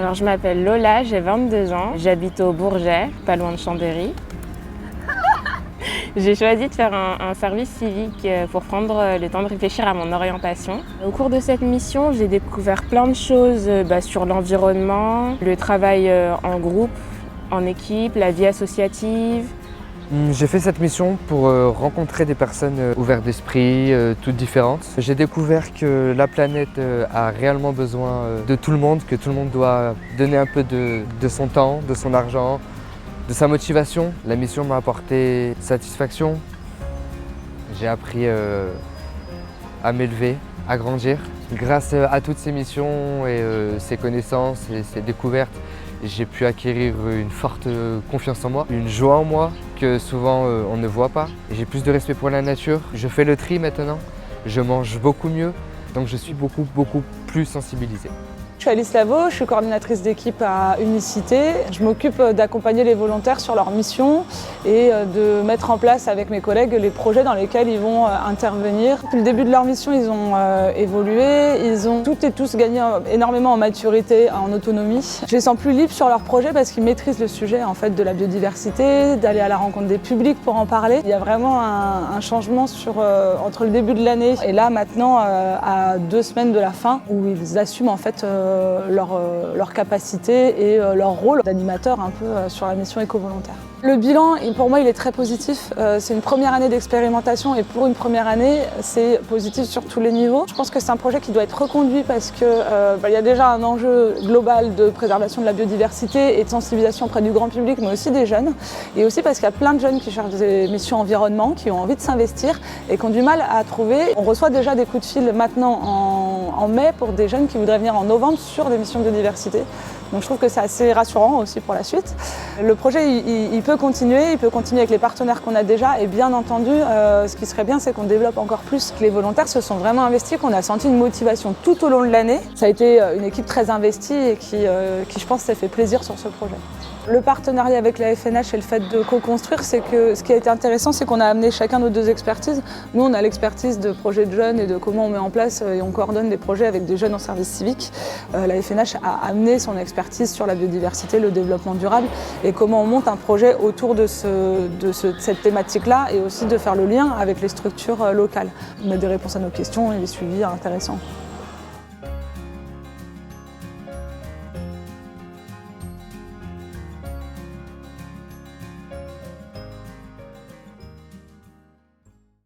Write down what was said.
Alors je m'appelle Lola, j'ai 22 ans, j'habite au Bourget, pas loin de Chambéry. J'ai choisi de faire un service civique pour prendre le temps de réfléchir à mon orientation. Au cours de cette mission, j'ai découvert plein de choses sur l'environnement, le travail en groupe, en équipe, la vie associative. J'ai fait cette mission pour rencontrer des personnes ouvertes d'esprit, toutes différentes. J'ai découvert que la planète a réellement besoin de tout le monde, que tout le monde doit donner un peu de son temps, de son argent, de sa motivation. La mission m'a apporté satisfaction. J'ai appris à m'élever, à grandir. Grâce à toutes ces missions et ces connaissances et ces découvertes, j'ai pu acquérir une forte confiance en moi, une joie en moi que souvent on ne voit pas. J'ai plus de respect pour la nature. Je fais le tri maintenant. Je mange beaucoup mieux, donc je suis beaucoup plus sensibilisé. Je suis Alice Lavaux, je suis coordinatrice d'équipe à Unicité. Je m'occupe d'accompagner les volontaires sur leur mission et de mettre en place avec mes collègues les projets dans lesquels ils vont intervenir. Depuis le début de leur mission, ils ont évolué, ils ont toutes et tous gagné énormément en maturité, en autonomie. Je les sens plus libres sur leurs projets parce qu'ils maîtrisent le sujet en fait, de la biodiversité, d'aller à la rencontre des publics pour en parler. Il y a vraiment un changement entre le début de l'année et là maintenant à 2 semaines de la fin où ils assument en fait leur capacité et leur rôle d'animateur un peu sur la mission éco-volontaire. Le bilan, pour moi, il est très positif. C'est une première année d'expérimentation et pour une première année, c'est positif sur tous les niveaux. Je pense que c'est un projet qui doit être reconduit parce qu'il y a déjà un enjeu global de préservation de la biodiversité et de sensibilisation auprès du grand public, mais aussi des jeunes. Et aussi parce qu'il y a plein de jeunes qui cherchent des missions environnement, qui ont envie de s'investir et qui ont du mal à trouver. On reçoit déjà des coups de fil maintenant en mai pour des jeunes qui voudraient venir en novembre sur des missions de biodiversité. Donc je trouve que c'est assez rassurant aussi pour la suite. Le projet, il peut continuer avec les partenaires qu'on a déjà et bien entendu, ce qui serait bien, c'est qu'on développe encore plus. Les volontaires se sont vraiment investis, qu'on a senti une motivation tout au long de l'année. Ça a été une équipe très investie et qui je pense, s'est fait plaisir sur ce projet. Le partenariat avec la FNH et le fait de co-construire, c'est que ce qui a été intéressant, c'est qu'on a amené chacun nos 2 expertises. Nous, on a l'expertise de projets de jeunes et de comment on met en place et on coordonne des projets avec des jeunes en service civique. La FNH a amené son expertise sur la biodiversité, le développement durable et comment on monte un projet autour de cette thématique-là et aussi de faire le lien avec les structures locales. On a des réponses à nos questions et des suivis intéressants.